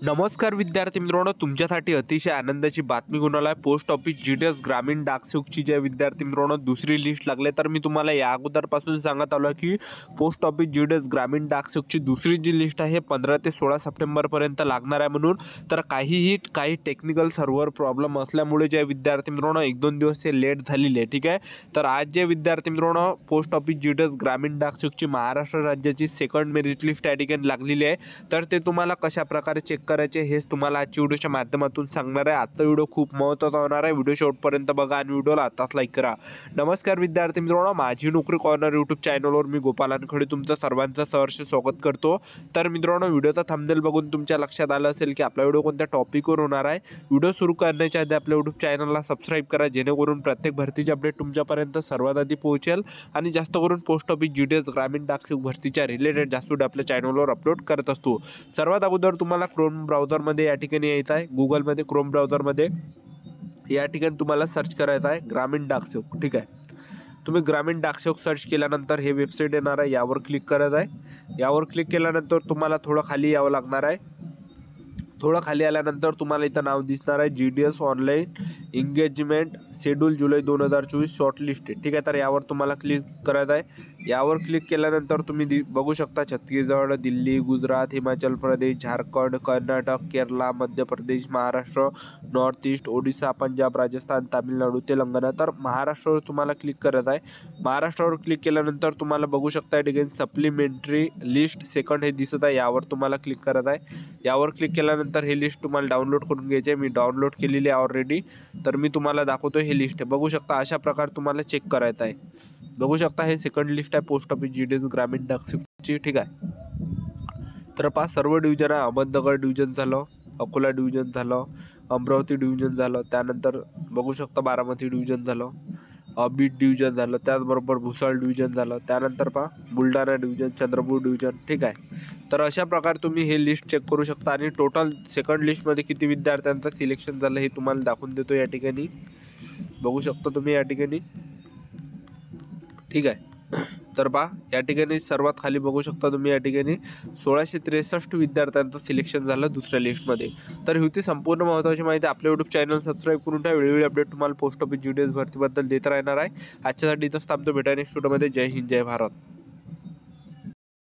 नमस्कार विद्यार्थी मित्रांनो, तुमच्यासाठी अतिशय आनंदाची बातमी घेऊन आलो आहे. पोस्ट ऑफिस GDS ग्रामीण डाकसेवकची जे विद्यार्थी मित्रांनो दुसरी लिस्ट लागले. तर मी तुम्हाला या अगोदरपासून सांगत आलो की पोस्ट ऑफिस GDS ग्रामीण डाकसेवकची दुसरी जी लिस्ट आहे 15 ते 16 सप्टेंबरपर्यंत लागणार आहे म्हणून. तर काही टेक्निकल सर्व्हर प्रॉब्लेम असल्यामुळे जे विद्यार्थी मित्रांनो 1-2 दिवस ते लेट झालेले आहे. ठीक आहे. तर आज जे विद्यार्थी मित्रांनो पोस्ट ऑफिस GDS ग्रामीण डाकसेवकची महाराष्ट्र राज्याची सेकंड मेरिट लिस्ट या ठिकाणी लागलेली आहे. तर ते तुम्हाला कशा प्रकारे चेक करायचे हेच तुम्हाला आजच्या व्हिडिओच्या माध्यमातून सांगणार आहे. आजचा व्हिडिओ खूप महत्त्वाचा होणार आहे. व्हिडिओ शेवटपर्यंत बघा आणि व्हिडिओला आताच लाईक करा. नमस्कार विद्यार्थी मित्रांनो, माझी नोकरी कॉर्नर यूट्यूब चॅनलवर मी गोपाल वानखेडे तुमचं सर्वांचं सहर्ष स्वागत करतो. तर मित्रांनो, व्हिडिओचा थंबनेल बघून तुमच्या लक्षात आलं असेल की आपला व्हिडिओ कोणत्या टॉपिकवर होणार आहे. व्हिडिओ सुरू करण्याच्या आधी आपल्या यूट्यूब चॅनलला सबस्क्राईब करा, जेणेकरून प्रत्येक भरतीची अपडेट तुमच्यापर्यंत सर्वात आधी पोहोचेल आणि जास्त करून पोस्ट ऑफिस GDS ग्रामीण डाकसेवक भरतीच्या रिलेटेड जास्त व्हिडिओ आपल्या चॅनलवर अपलोड करत असतो. सर्वात अगोदर तुम्हाला क्रोम ब्राउझरमध्ये या ठिकाणी यायचं आहे. गुगलमध्ये क्रोम ब्राउझरमध्ये या ठिकाणी तुम्हाला सर्च करायचं आहे ग्रामीण डाकसेवक. ठीक आहे. तुम्ही ग्रामीण डाकसेवक सर्च केल्यानंतर हे वेबसाईट येणार आहे, यावर क्लिक करायचं आहे. यावर क्लिक केल्यानंतर तुम्हाला थोडं खाली यावं लागणार आहे. थोडं खाली आल्यानंतर तुम्हाला इथं नाव दिसणार आहे GDS ऑनलाईन एंगेजमेंट शेड्यूल जुलै 2024 शॉर्टलिस्टेड. ठीक आहे. तर यावर तुम्हाला क्लिक करायचं आहे. यावर क्लिक केल्यानंतर तुम्ही बघू शकता छत्तीसगड, दिल्ली, गुजरात, हिमाचल प्रदेश, झारखंड, कर्नाटक, केरला, मध्य प्रदेश, महाराष्ट्र, नॉर्थ ईस्ट, ओडिशा, पंजाब, राजस्थान, तामिळनाडू, तेलंगणा. तर महाराष्ट्रावर तुम्हाला क्लिक करायचं आहे. महाराष्ट्रावर क्लिक केल्यानंतर तुम्हाला बघू शकता या ठिकाणी सप्लिमेंटरी लिस्ट सेकंड हे दिसत आहे. यावर तुम्हाला क्लिक करायचं आहे. यावर क्लिक केल्यानंतर हे लिस्ट तुम्हाला डाउनलोड करून घ्यायची आहे. मी डाउनलोड केलेली आहे ऑलरेडी. तर मी तुम्हाला दाखवतो हे लिस्ट बघू शकता. अशा प्रकारे तुम्हाला चेक करायचं आहे. बघू शकता हे सेकंड लिस्ट आहे पोस्ट ऑफिस GDS ग्रामीण डाकसेवकची. ठीक आहे. तर पहा सर्व डिव्हिजन आहे. अहमदनगर डिव्हिजन झालं, अकोला डिव्हिजन झालं, अमरावती डिव्हिजन झालं, त्यानंतर बघू शकता बारामती डिव्हिजन झालं, बीड डिव्हिजन झालं, त्याचबरोबर भुसावळ डिव्हिजन झालं, त्यानंतर पहा बुलढाणा डिव्हिजन, चंद्रपूर डिव्हिजन. ठीक आहे. तर अशा प्रकारे तुम्ही हे लिस्ट चेक करू शकता आणि टोटल सेकंड लिस्टमध्ये किती विद्यार्थ्यांचं सिलेक्शन झालं हे तुम्हाला दाखवून देतो या ठिकाणी. बघू शकता तुम्ही या ठिकाणी. ठीक आहे. तर पहा या ठिकाणी सर्वात खाली बघू शकता तुम्ही या ठिकाणी 1663 विद्यार्थ्यांचं सिलेक्शन झालं दुसऱ्या लिस्टमध्ये. तर ही होती संपूर्ण महत्त्वाची माहिती. आपल्या यूट्यूब चॅनल सबस्क्राईब करून ठेवा. वेळोवेळी अपडेट तुम्हाला पोस्ट ऑफिस GDS भरतीबद्दल देत राहणार आहे. आजच्यासाठी इथंच थांबतो. भेटा नेक्स्ट व्हिडिओमध्ये. जय हिंद, जय भारत.